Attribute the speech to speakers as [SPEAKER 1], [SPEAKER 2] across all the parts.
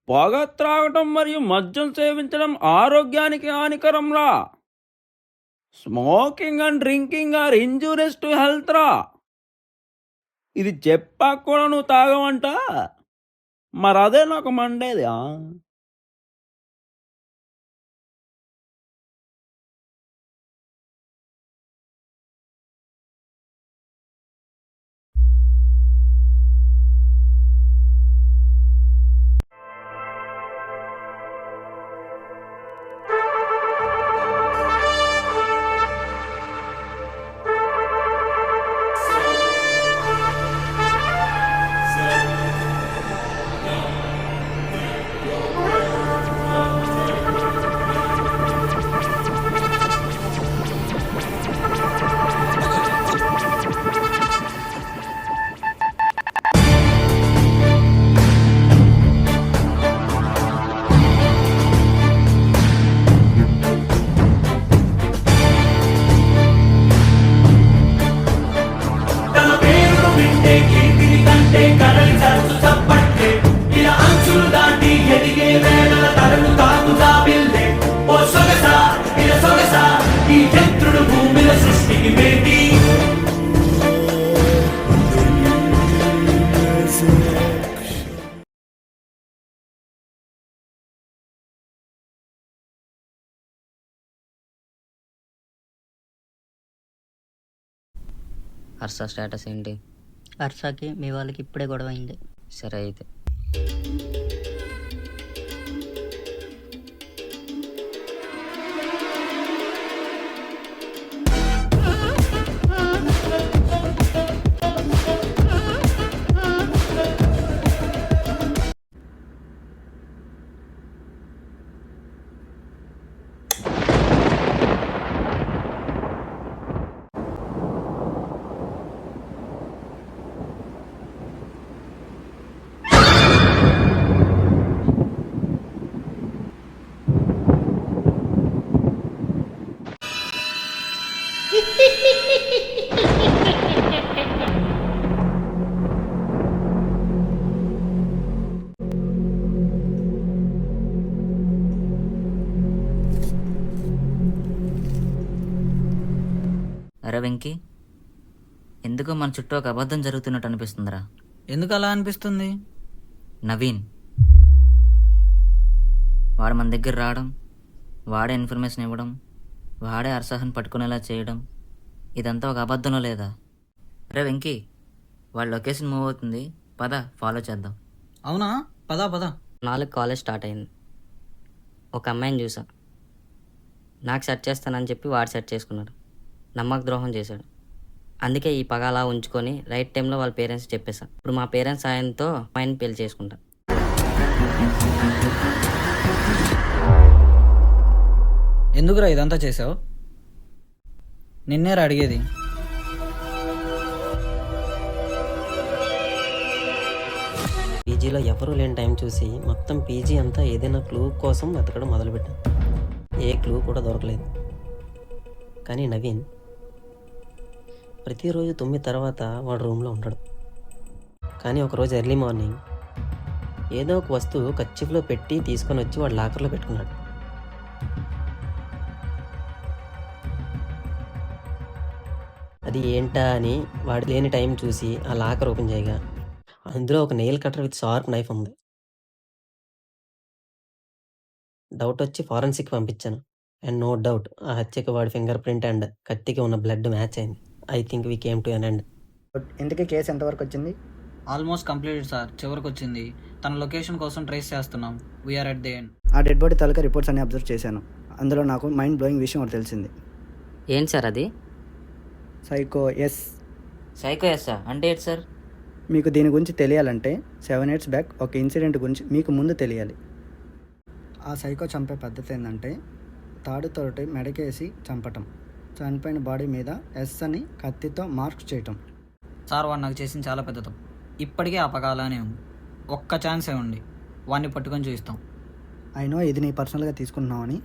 [SPEAKER 1] పొగ త్రాగటం మరియు మద్యం సేవించడం ఆరోగ్యానికి హానికరంరా. Smoking and drinking are injurious to health రా. ఇది చెప్పాక కూడా నువ్వు తాగమంట. మరి అదే నాకు మండేది.
[SPEAKER 2] హర్ష స్టేటస్ ఏంటి?
[SPEAKER 3] హర్షకి మీ వాళ్ళకి ఇప్పుడే గొడవ అయింది.
[SPEAKER 2] సరే అయితే. అరే వెంకీ, ఎందుకో మన చుట్టూ ఒక అబద్ధం జరుగుతున్నట్టు అనిపిస్తుందిరా.
[SPEAKER 4] ఎందుకు అలా అనిపిస్తుంది?
[SPEAKER 2] నవీన్ వాడు మన దగ్గర రావడం, వాడే ఇన్ఫర్మేషన్ ఇవ్వడం, వాడే హర్షని పట్టుకునేలా చేయడం, ఇదంతా ఒక అబద్ధంలో లేదా? అరే వెంకీ, వాళ్ళ లొకేషన్ మూవ్ అవుతుంది, పద ఫాలో చేద్దాం.
[SPEAKER 4] అవునా, పదా పదా.
[SPEAKER 3] 4 కాలేజ్ స్టార్ట్ అయింది. ఒక అమ్మాయిని చూసా. నాకు సెట్ చేస్తానని చెప్పి వాడు సెట్ చేసుకున్నాడు. నమ్మక ద్రోహం చేశాడు. అందుకే ఈ పగ అలా ఉంచుకొని రైట్ టైంలో వాళ్ళ పేరెంట్స్ చెప్పేశా. ఇప్పుడు మా పేరెంట్స్ సాయంతో అమ్మాయిని పెళ్లి చేసుకుంటా.
[SPEAKER 4] ఎందుకురా ఇదంతా చేసావు? నిన్నేరా అడిగేది.
[SPEAKER 5] పీజీలో ఎవరూ లేని టైం చూసి మొత్తం పీజీ అంతా ఏదైనా క్లూ కోసం వెతకడం మొదలుపెట్టాను. ఏ క్లూ కూడా దొరకలేదు. కానీ నవీన్ ప్రతిరోజు 9 తర్వాత వాడు రూమ్లో ఉంటాడు. కానీ ఒకరోజు ఎర్లీ మార్నింగ్ ఏదో ఒక వస్తువు కచ్చిఫ్లో పెట్టి తీసుకొని వచ్చి వాడు లాకర్లో పెట్టుకున్నాడు. అది ఏంటా అని వాడు లేని టైం చూసి ఆ లాకర్ ఓపెన్ చేయగా అందులో ఒక nail cutter with sharp knife ఉంది. డౌట్ వచ్చి ఫారెన్సిక్ పంపించాను. అండ్ నో డౌట్ ఆ హత్యకి వాడి ఫింగర్ ప్రింట్ అండ్ కత్తికి ఉన్న బ్లడ్ మ్యాచ్ అయింది. I think we came to an end.
[SPEAKER 6] ఇంతకీ కేసు ఎంతవరకు వచ్చింది?
[SPEAKER 4] Almost completed sir. చివరికి వచ్చింది. తన లొకేషన్ కోసం ట్రేస్ చేస్తున్నాం. We are at the end.
[SPEAKER 6] ఆ డెడ్ బాడీ తాలూకా రిపోర్ట్స్ అన్ని అబ్జర్వ్ చేశాను. అందులో నాకు మైండ్ బ్లోయింగ్ విషయం ఒకటి తెలిసింది.
[SPEAKER 3] ఏంటి సార్ అది?
[SPEAKER 6] Psycho yes.
[SPEAKER 2] సైకో ఎస్సా అంటే ఏంటి సార్?
[SPEAKER 6] మీకు దీని గురించి తెలియాలంటే 7 years బ్యాక్ ఒక ఇన్సిడెంట్ గురించి మీకు ముందు తెలియాలి. ఆ సైకో చంపే పద్ధతి ఏంటంటే తాడుతోటి మెడకేసి చంపటం, చనిపోయిన బాడీ మీద ఎస్ అని కత్తితో మార్క్స్ చేయటం.
[SPEAKER 4] సార్ వాడు నాకు చేసింది చాలా పెద్ద తప్పు. ఇప్పటికే ఆ పగ అలానే ఉంది. ఒక్క ఛాన్స్ ఇవ్వండి, వాడిని పట్టుకొని చూపిస్తాం.
[SPEAKER 6] అయినో ఇది నీ పర్సనల్గా తీసుకుంటున్నామని,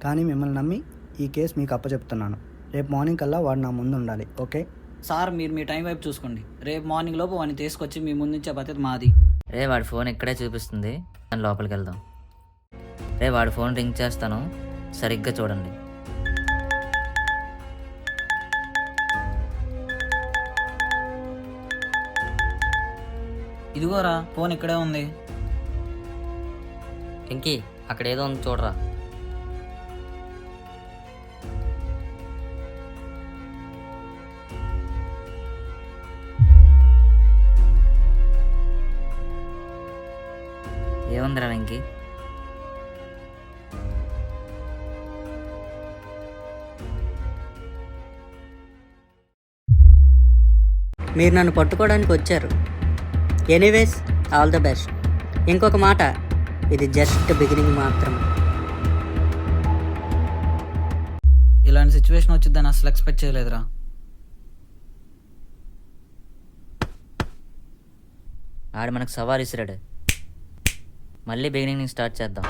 [SPEAKER 6] కానీ మిమ్మల్ని నమ్మి ఈ కేసు మీకు అప్పచెప్తున్నాను. రేపు మార్నింగ్ కల్లా వాడు నా ముందు ఉండాలి. ఓకే
[SPEAKER 4] సార్ మీరు మీ టైం వైపు చూసుకోండి. రేపు మార్నింగ్ లోపు వాడిని తీసుకొచ్చి మీ ముందు నుంచే బాధ్యత మాది.
[SPEAKER 2] రే వాడి ఫోన్ ఇక్కడే చూపిస్తుంది, దాని లోపలికి వెళ్దాం. రే వాడి ఫోన్ రింగ్ చేస్తాను, సరిగ్గా చూడండి.
[SPEAKER 4] ఇదిగోరా ఫోన్ ఇక్కడే ఉంది.
[SPEAKER 3] వెంకీ అక్కడ ఏదో ఉంది చూడరా.
[SPEAKER 2] ఏముందిరా వెంకీ?
[SPEAKER 7] మీరు నన్ను పట్టుకోవడానికి వచ్చారు. Anyways, all the best. ఇంకొక మాట, ఇది జస్ట్ బిగినింగ్ మాత్రమే.
[SPEAKER 4] ఇలాంటి సిచ్యువేషన్ వచ్చిందని అసలు ఎక్స్పెక్ట్ చేయలేదురా.
[SPEAKER 2] ఆడు మనకు సవాల్ ఇసిరాడు. మళ్ళీ బిగినింగ్ నుంచి స్టార్ట్ చేద్దాం.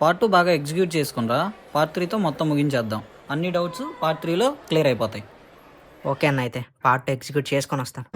[SPEAKER 4] పార్ట్ 2 బాగా ఎగ్జిక్యూట్ చేసుకునిరా. పార్ట్ 3తో మొత్తం ముగించేద్దాం. అన్ని డౌట్స్ పార్ట్ 3లో క్లియర్ అయిపోతాయి.
[SPEAKER 7] ఓకే అన్న, అయితే పార్ట్ ఎగ్జిక్యూట్ చేసుకొని వస్తాను.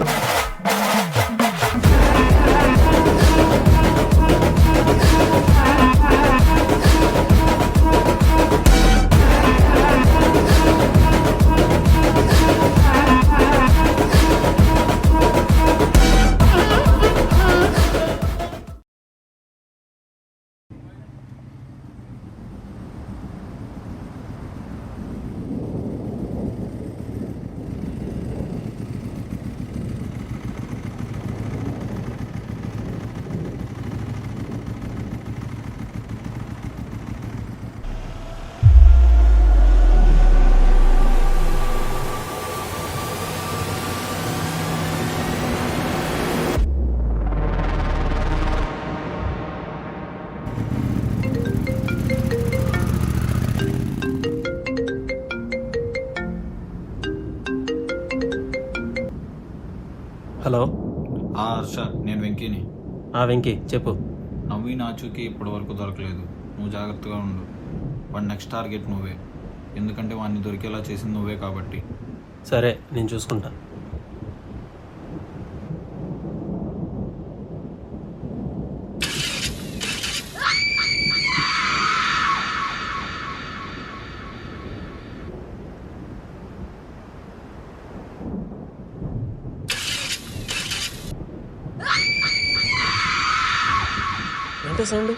[SPEAKER 5] హలో.
[SPEAKER 8] హర్ష, నేను వెంకీని.
[SPEAKER 5] వెంకీ చెప్పు.
[SPEAKER 8] నవీన్ ఆచూకీ ఇప్పటి వరకు దొరకలేదు. నువ్వు జాగ్రత్తగా ఉండు. వాడి నెక్స్ట్ టార్గెట్ నువ్వే, ఎందుకంటే వాడిని దొరికేలా చేసింది నువ్వే కాబట్టి.
[SPEAKER 5] సరే, నేను చూసుకుంటా. ఏంటో సౌండ్?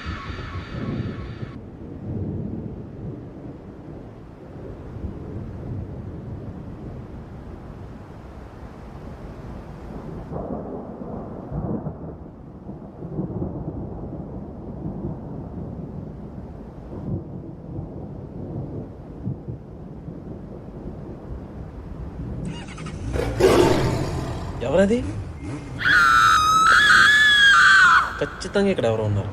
[SPEAKER 5] ఎవరది? ఖచ్చితంగా ఇక్కడ ఎవరు ఉన్నారు.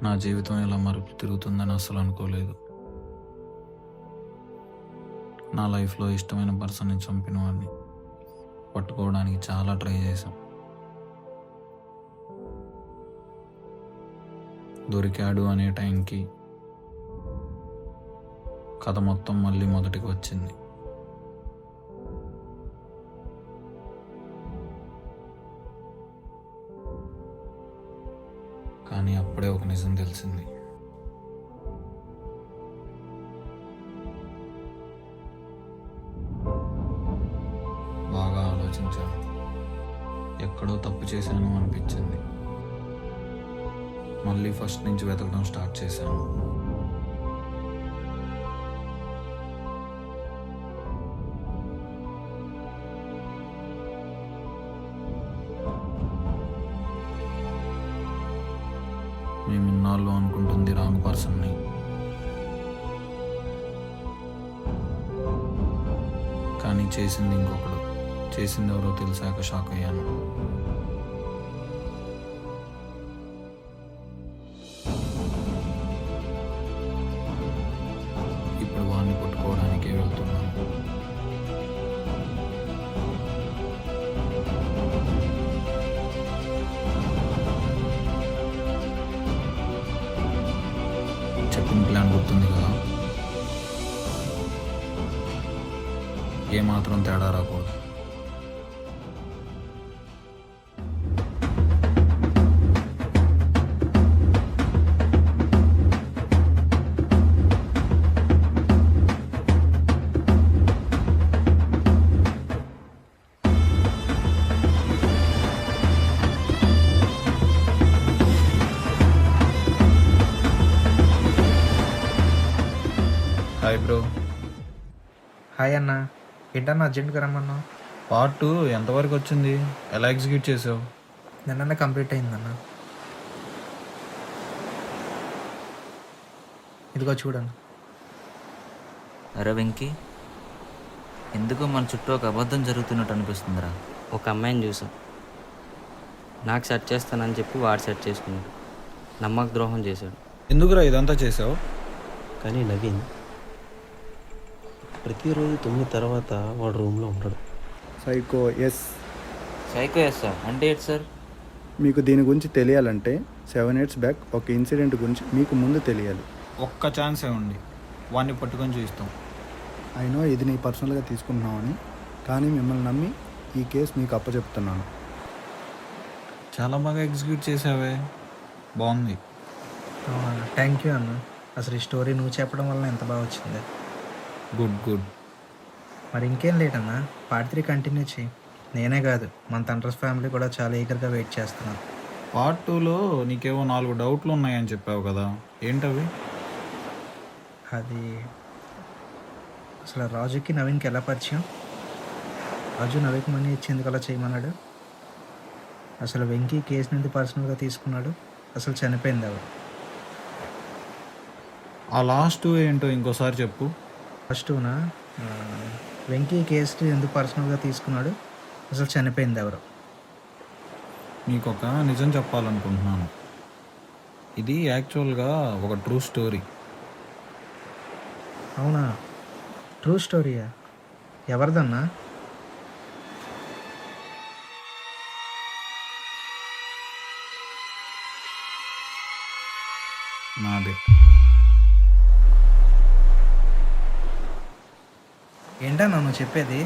[SPEAKER 8] నా జీవితం ఇలా మరుపు తిరుగుతుందని అస్సలు అనుకోలేదు. నా లైఫ్లో ఇష్టమైన పర్సన్ని చంపిన వాడిని పట్టుకోవడానికి చాలా ట్రై చేశాం. దొరికాడు అనే టైంకి కథ మొత్తం మళ్ళీ మొదటికి వచ్చింది. కానీ అప్పుడే ఒక నిజం తెలిసింది. బాగా ఆలోచించాను. ఎక్కడో తప్పు చేశాను అనిపించింది. మళ్ళీ ఫస్ట్ నుంచి వెతకడం స్టార్ట్ చేశాను. మేము ఇన్నాళ్ళు అనుకుంటుంది రాంగ్ పర్సన్ని. కానీ చేసింది ఇంకొకడు. చేసింది ఎవరో తెలిసాక షాక్ అయ్యాను. ఇప్పుడు వాడిని పట్టుకోవడానికే వెళ్తున్నాను. చెప్పిన ప్లాన్ గుర్తుంది కదా, ఏమాత్రం తేడా రాకూడదు. Hi bro.
[SPEAKER 9] హాయ్ అన్న, ఏంటన్నా అర్జెంట్గా రమ్మన్నావు?
[SPEAKER 8] పార్ట్ 2 ఎంతవరకు వచ్చింది? ఎలా ఎగ్జిక్యూట్ చేసావు?
[SPEAKER 9] నిన్న కంప్లీట్ అయిందన్న. ఇదిగో చూడండి.
[SPEAKER 2] అరే వెంకీ, ఎందుకో మన చుట్టూ ఒక అబద్ధం జరుగుతున్నట్టు అనిపిస్తుందిరా.
[SPEAKER 3] ఒక అమ్మాయిని చూసాం. నాకు సెట్ చేస్తానని చెప్పి వాడు సెట్ చేసుకున్నాడు. నమ్మక ద్రోహం చేశాడు.
[SPEAKER 8] ఎందుకురా ఇదంతా చేసావు?
[SPEAKER 5] కానీ నవీన్ ప్రతిరోజు 9 తర్వాత వాడు రూమ్లో ఉంటాడు.
[SPEAKER 6] Psycho yes.
[SPEAKER 2] Psycho yes sir అంటే ఏంటి సార్?
[SPEAKER 6] మీకు దీని గురించి తెలియాలంటే 7 years బ్యాక్ ఒక ఇన్సిడెంట్ గురించి మీకు ముందు తెలియాలి.
[SPEAKER 8] ఒక్క ఛాన్స్ ఇవ్వండి, వాడిని పట్టుకొని చూస్తాం.
[SPEAKER 6] అయినో ఇది నీ పర్సనల్గా తీసుకుంటున్నామని, కానీ మిమ్మల్ని నమ్మి ఈ కేసు మీకు అప్పచెప్తున్నాను.
[SPEAKER 8] చాలా బాగా ఎగ్జిక్యూట్ చేసావే, బాగుంది.
[SPEAKER 9] థ్యాంక్ యూ అన్న. అసలు ఈ స్టోరీ నువ్వు చెప్పడం వల్ల ఎంత బాగా వచ్చింది.
[SPEAKER 8] Good good.
[SPEAKER 9] మరి ఇంకేం లేటన్నా, పార్ట్ 3 కంటిన్యూ చేయి. నేనే కాదు, మన తండ్రస్ ఫ్యామిలీ కూడా చాలా ఈగర్గా వెయిట్ చేస్తున్నాను.
[SPEAKER 8] పార్ట్ 2లో నీకేవో 4 డౌట్లు ఉన్నాయని చెప్పావు కదా, ఏంటవి?
[SPEAKER 9] అది అసలు రాజుకి నవీన్కి ఎలా పరిచయం? రాజు నవీన్కి మనీ ఇచ్చేందుకు అలా చేయమన్నాడు? అసలు వెంకీ కేసు నుండి పర్సనల్గా తీసుకున్నాడు? అసలు చనిపోయింది ఎవరు?
[SPEAKER 8] ఆ లాస్ట్ ఏంటో ఇంకోసారి చెప్పు.
[SPEAKER 9] ఫస్ట్నా, వెంకీ కేసు ఎందుకు పర్సనల్గా తీసుకున్నాడు? అసలు చనిపోయింది ఎవరు?
[SPEAKER 8] నీకు ఒక నిజం చెప్పాలనుకుంటున్నాను. ఇది యాక్చువల్గా ఒక ట్రూ స్టోరీ.
[SPEAKER 9] అవునా? ట్రూ స్టోరీయా? ఎవరిదన్నా?
[SPEAKER 8] నాదే.
[SPEAKER 9] ఏంటన్నా నువ్వు చెప్పేది?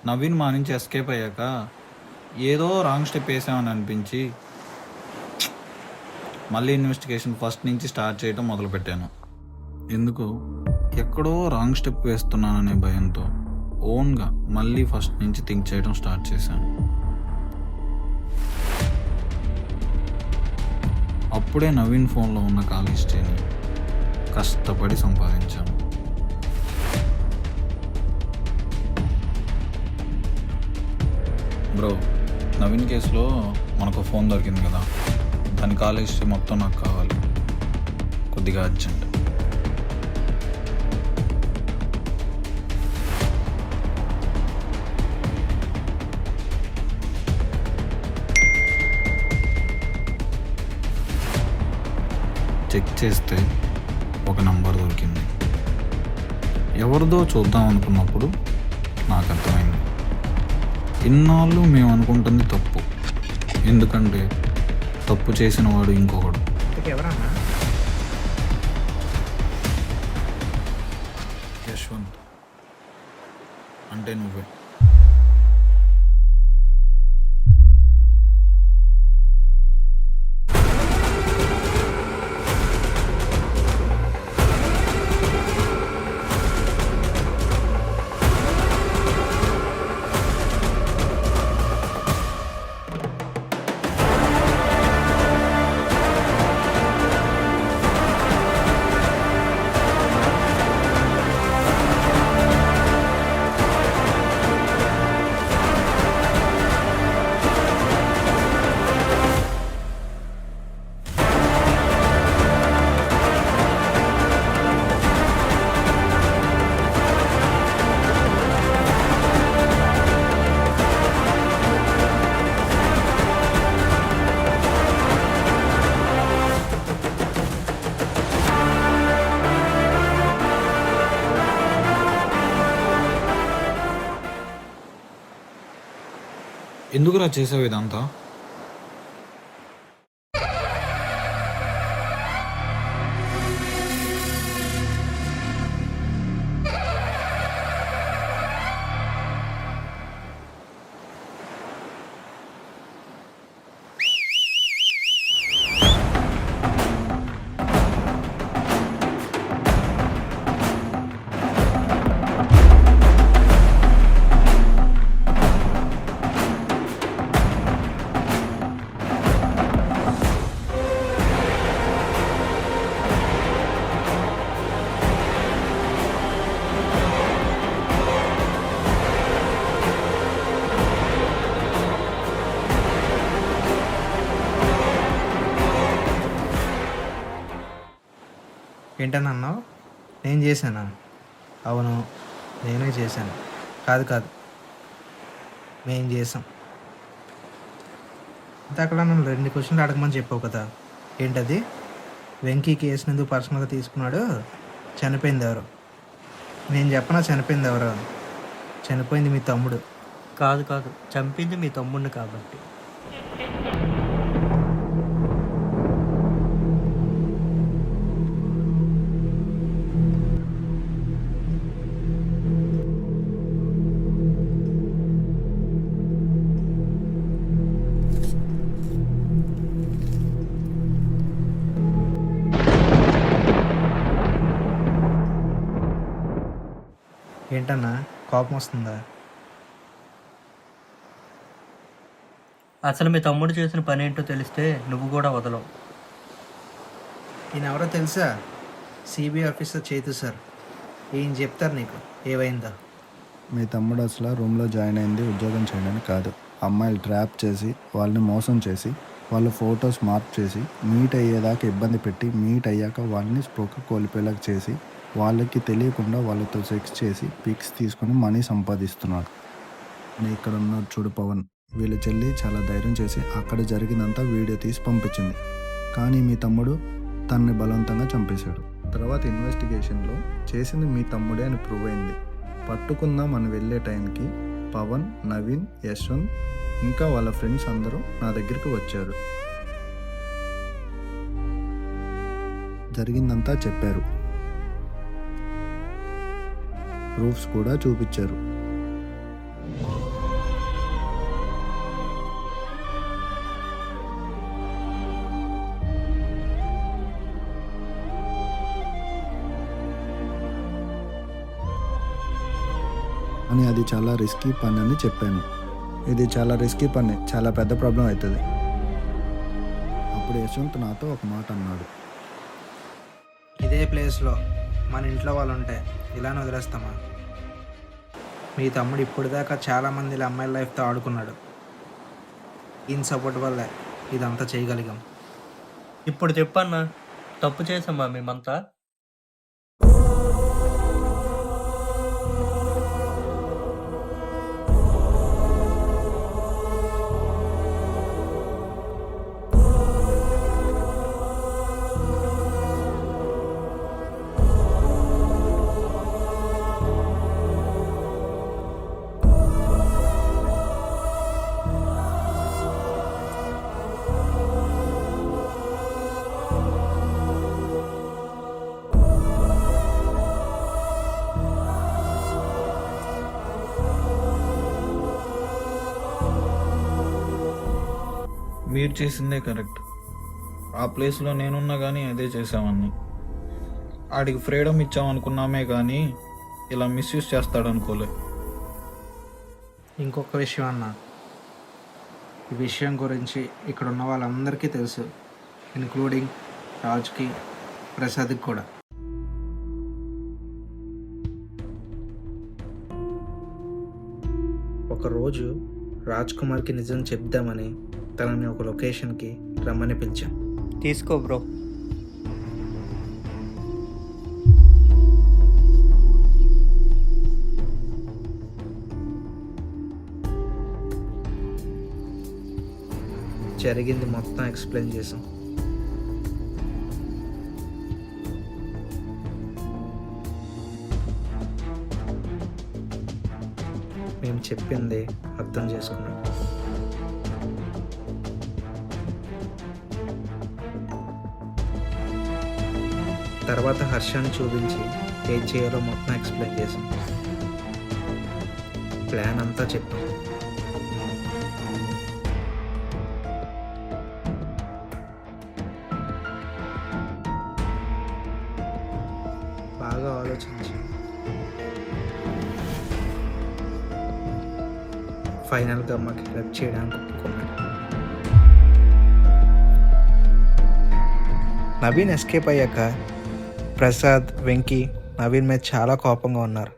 [SPEAKER 8] నవీన్ మా నుంచి ఎస్కేప్ అయ్యాక ఏదో రాంగ్ స్టెప్ వేసామని అనిపించి మళ్ళీ ఇన్వెస్టిగేషన్ ఫస్ట్ నుంచి స్టార్ట్ చేయడం మొదలుపెట్టాను. ఎందుకు ఎక్కడో రాంగ్ స్టెప్ వేస్తున్నాననే భయంతో ఓన్గా మళ్ళీ ఫస్ట్ నుంచి థింక్ చేయడం స్టార్ట్ చేశాను. అప్పుడే నవీన్ ఫోన్లో ఉన్న కాల్ హిస్టరీని కష్టపడి సంపాదించాను. బ్రో, నవీన్ కేసులో మనకు ఫోన్ దొరికింది కదా, దాని కాల్ హిస్టరీ మొత్తం నాకు కావాలి, కొద్దిగా అర్జెంట్. చెక్ చేస్తే ఒక నంబర్ దొరికింది. ఎవరిదో చూద్దాం అనుకున్నప్పుడు నాకు అర్థమైంది, ఇన్నాళ్ళు మేము అనుకుంటుంది తప్పు. ఎందుకంటే తప్పు చేసిన వాడు ఇంకొకడు.
[SPEAKER 9] ఎవరన్నా?
[SPEAKER 8] యశ్వంత్ అంటే నువ్వే. ఎందుకురా చేసావు ఇదంతా?
[SPEAKER 9] ఏంటని అన్నావు? నేను చేశానా? అవును, నేనే చేశాను. కాదు కాదు, మేం చేసాం. ఇంతకలా నన్ను 2 క్వశ్చన్లు అడగమని చెప్పావు కదా, ఏంటది? వెంకీ కేసుని ఎందుకు పర్సనల్గా తీసుకున్నాడు? చనిపోయింది ఎవరు? నేను చెప్పనా చనిపోయింది ఎవరు? చనిపోయింది మీ తమ్ముడు.
[SPEAKER 7] కాదు కాదు, చంపింది మీ తమ్ముడిని కాబట్టి.
[SPEAKER 9] ఏంటన్నా కోపం వస్తుందా?
[SPEAKER 7] అసలు మీ తమ్ముడు చేసిన పని ఏంటో తెలిస్తే నువ్వు కూడా వదలవు.
[SPEAKER 9] ఈయన ఎవరో తెలుసా? సిబిఐ ఆఫీసర్ చేతు సార్. ఈయన చెప్తారు నీకు ఏవైందో.
[SPEAKER 6] మీ తమ్ముడు అసలు రూమ్లో జాయిన్ అయింది ఉద్యోగం చేయడానికి కాదు. అమ్మాయిలు ట్రాప్ చేసి వాళ్ళని మోసం చేసి వాళ్ళ ఫొటోస్ మార్క్ చేసి మీట్ అయ్యేదాకా ఇబ్బంది పెట్టి మీట్ అయ్యాక వాళ్ళని స్పోక కోల్పోయేలాగా చేసి వాళ్ళకి తెలియకుండా వాళ్ళతో సెక్స్ చేసి పిక్స్ తీసుకొని మనీ సంపాదిస్తున్నాడు. నేను ఇక్కడ ఉన్నాడు చూడు పవన్, వీళ్ళ చెల్లి చాలా ధైర్యం చేసి అక్కడ జరిగినంత వీడియో తీసి పంపించింది. కానీ మీ తమ్ముడు తనని బలవంతంగా చంపేశాడు. తర్వాత ఇన్వెస్టిగేషన్లో చేసింది మీ తమ్ముడే అని ప్రూవ్ అయింది. పట్టుకుందాం అని వెళ్ళే టైంకి పవన్, నవీన్, యశ్వంత్ ఇంకా వాళ్ళ ఫ్రెండ్స్ అందరూ నా దగ్గరికి వచ్చారు. జరిగిందంతా చెప్పారు, ప్రూఫ్స్ కూడా చూపించారు. అని అది చాలా రిస్కీ పని అని చెప్పాను. ఇది చాలా రిస్కీ పని, చాలా పెద్ద ప్రాబ్లం అవుతుంది. అప్పుడు యశ్వంత్ నాతో ఒక మాట అన్నాడు.
[SPEAKER 9] ఇదే ప్లేస్లో మన ఇంట్లో వాళ్ళు ఉంటే ఇలానే వదిలేస్తామా? మీ తమ్ముడు ఇప్పుడు దాకా చాలామంది అమ్మాయిల లైఫ్తో ఆడుకున్నాడు. ఈయన సపోర్ట్ వల్లే ఇదంతా చేయగలిగాం.
[SPEAKER 7] ఇప్పుడు చెప్పన్నా, తప్పు చేసామా మేమంతా?
[SPEAKER 8] మీరు చేసిందే కరెక్ట్. ఆ ప్లేస్లో నేనున్నా కానీ అదే చేసామని. ఆడికి ఫ్రీడమ్ ఇచ్చామనుకున్నామే కానీ ఇలా మిస్యూజ్ చేస్తాడనుకోలే.
[SPEAKER 9] ఇంకొక విషయం అన్న, ఈ విషయం గురించి ఇక్కడ ఉన్న వాళ్ళందరికీ తెలుసు, ఇంక్లూడింగ్ రాజ్కి, ప్రసాద్కి కూడా. ఒకరోజు రాజ్ కుమార్కి నిజం చెప్దామని తనని ఒక లొకేషన్కి రమ్మని పిలిచాం.
[SPEAKER 7] తీసుకో బ్రో.
[SPEAKER 9] జరిగింది మొత్తం ఎక్స్ప్లెయిన్ చేసాం. మేము చెప్పింది అర్థం చేసుకున్నాం. తర్వాత హర్షాన్ని చూపించి ఏం చేయాలో మొత్తం ఎక్స్ప్లెయిన్ చేసాం. ప్లాన్ అంతా చెప్పాం. బాగా ఆలోచించి ఫైనల్గా మాకు హెల్ప్ చేయడానికి ఒప్పుకున్నాడు. నవీన్ ఎస్కేప్ అయ్యాక ప్రసాద్, వెంకీ నవీన్ మీద చాలా కోపంగా ఉన్నారు.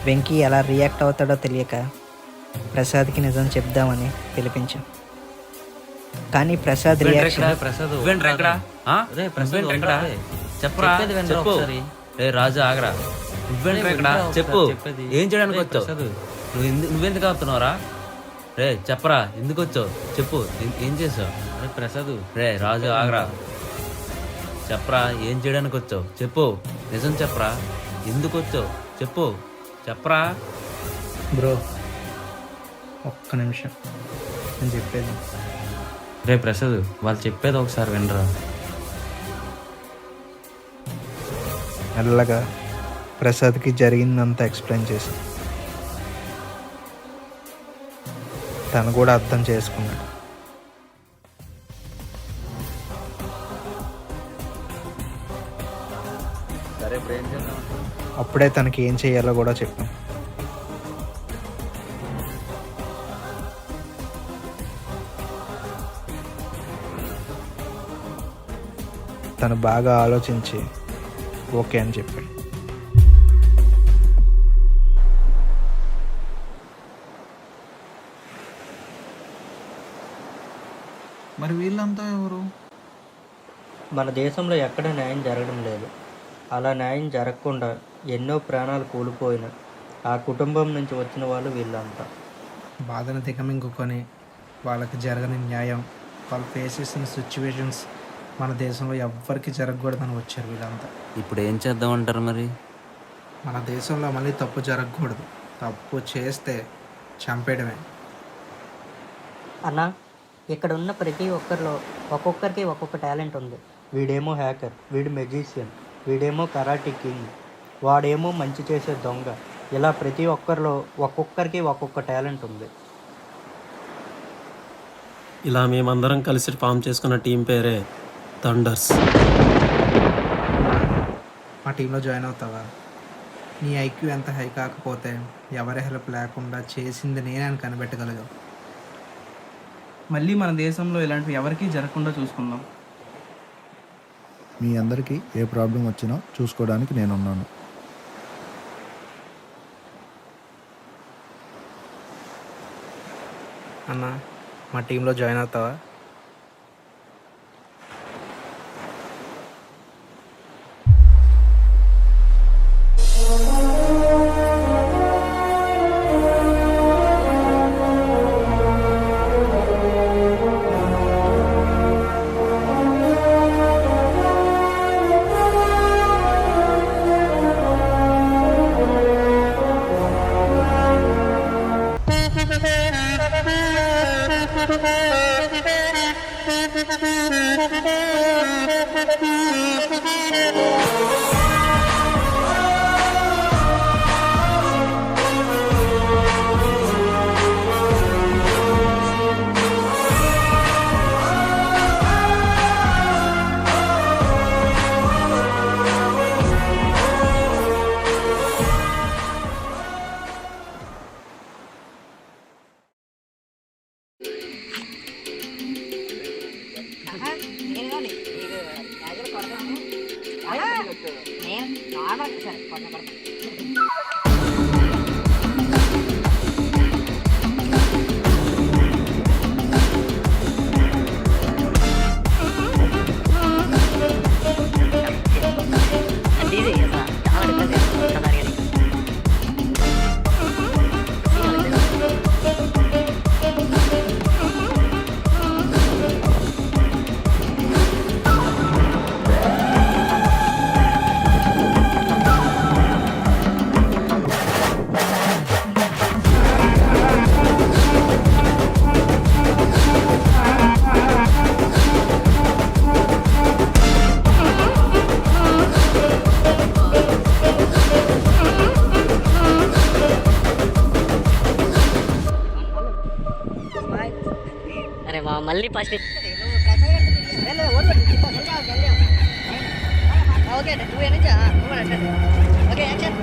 [SPEAKER 9] వెంకీ ఎలా రియాక్ట్ అవుతాడో తెలియక ప్రసాద్కి నిజం చెప్దామని పిలిపించాం. కానీ ప్రసాద్ రియాక్షన్
[SPEAKER 1] చెప్పరా చెప్పు. రే రాజు ఆగరా. నువ్వేంట్రా ఇక్కడ? చెప్పు, ఏం చేయడానికి వచ్చావు? నువ్వెందుకు అవుతున్నావురా? రే చెప్పరా, ఎందుకు వచ్చావు? చెప్పు, ఏం చేసావు? రే ప్రసాద్, రే రాజు ఆగరా. చెప్పరా, ఏం చేయడానికి వచ్చావు? చెప్పు, నిజం చెప్పరా, ఎందుకు వచ్చావు? చెప్పు, చెప్పరా.
[SPEAKER 9] బ్రో ఒక్క నిమిషం, నేను చెప్పేది.
[SPEAKER 1] రే ప్రసాద్, వాళ్ళు చెప్పేది ఒకసారి వినరా.
[SPEAKER 9] మెల్లగా ప్రసాద్కి జరిగిందంతా ఎక్స్ప్లెయిన్ చేశాను. తను కూడా అర్థం చేసుకున్నాడు. అప్పుడే తనకి ఏం చేయాలో కూడా చెప్పాం. తను బాగా ఆలోచించి ఓకే అని చెప్పాడు.
[SPEAKER 8] మరి వీళ్ళంతా ఎవరు?
[SPEAKER 7] మన దేశంలో ఎక్కడ న్యాయం జరగడం లేదు. అలా న్యాయం జరగకుండా ఎన్నో ప్రాణాలు కూలిపోయిన ఆ కుటుంబం నుంచి వచ్చిన వాళ్ళు వీళ్ళంతా.
[SPEAKER 9] బాధను దిగమింగుకొని వాళ్ళకి జరగని న్యాయం, వాళ్ళు ఫేస్ చేసిన సిచ్యువేషన్స్ మన దేశంలో ఎవ్వరికి జరగకూడదని వచ్చారు వీళ్ళంతా.
[SPEAKER 1] ఇప్పుడు ఏం చేద్దామంటారు మరి?
[SPEAKER 9] మన దేశంలో మళ్ళీ తప్పు జరగకూడదు. తప్పు చేస్తే చంపేయడమే.
[SPEAKER 7] అన్న, ఇక్కడ ఉన్న ప్రతి ఒక్కరిలో ఒక్కొక్కరికి ఒక్కొక్క టాలెంట్ ఉంది. వీడేమో హ్యాకర్, వీడు మెజీషియన్, వీడేమో కరాటీ కింగ్, వాడేమో మంచి చేసే దొంగ. ఇలా ప్రతి ఒక్కరిలో ఒక్కొక్కరికి ఒక్కొక్క టాలెంట్ ఉంది.
[SPEAKER 10] ఇలా మేమందరం కలిసి ఫామ్ చేసుకున్న టీం పేరే థండర్స్.
[SPEAKER 9] మా టీంలో జాయిన్ అవుతావా? నీ ఐక్యూ ఎంత హై కాకపోతే ఎవరి హెల్ప్ లేకుండా చేసింది నేనే అని కనిపెట్టగలిగావు.
[SPEAKER 11] మళ్ళీ మన దేశంలో ఇలాంటివి ఎవరికీ జరగకుండా చూసుకుందాం.
[SPEAKER 12] మీ అందరికీ ఏ ప్రాబ్లం వచ్చినా చూసుకోవడానికి నేనున్నాను.
[SPEAKER 9] అన్న, మా టీంలో జాయిన్ అవుతావా?
[SPEAKER 3] మళ్ళీ ఫస్ట్ ఓకే ఓకే యాక్షన్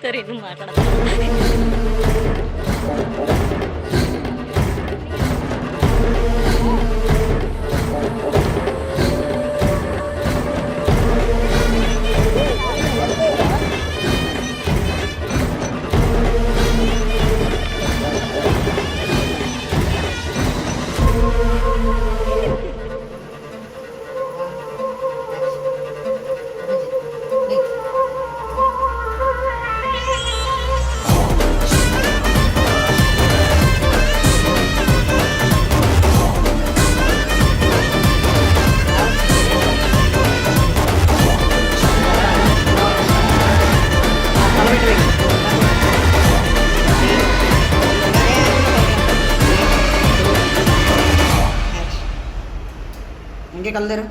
[SPEAKER 3] సరే నువ్వు మాట్లాడ
[SPEAKER 4] ఇంకే కలదేరు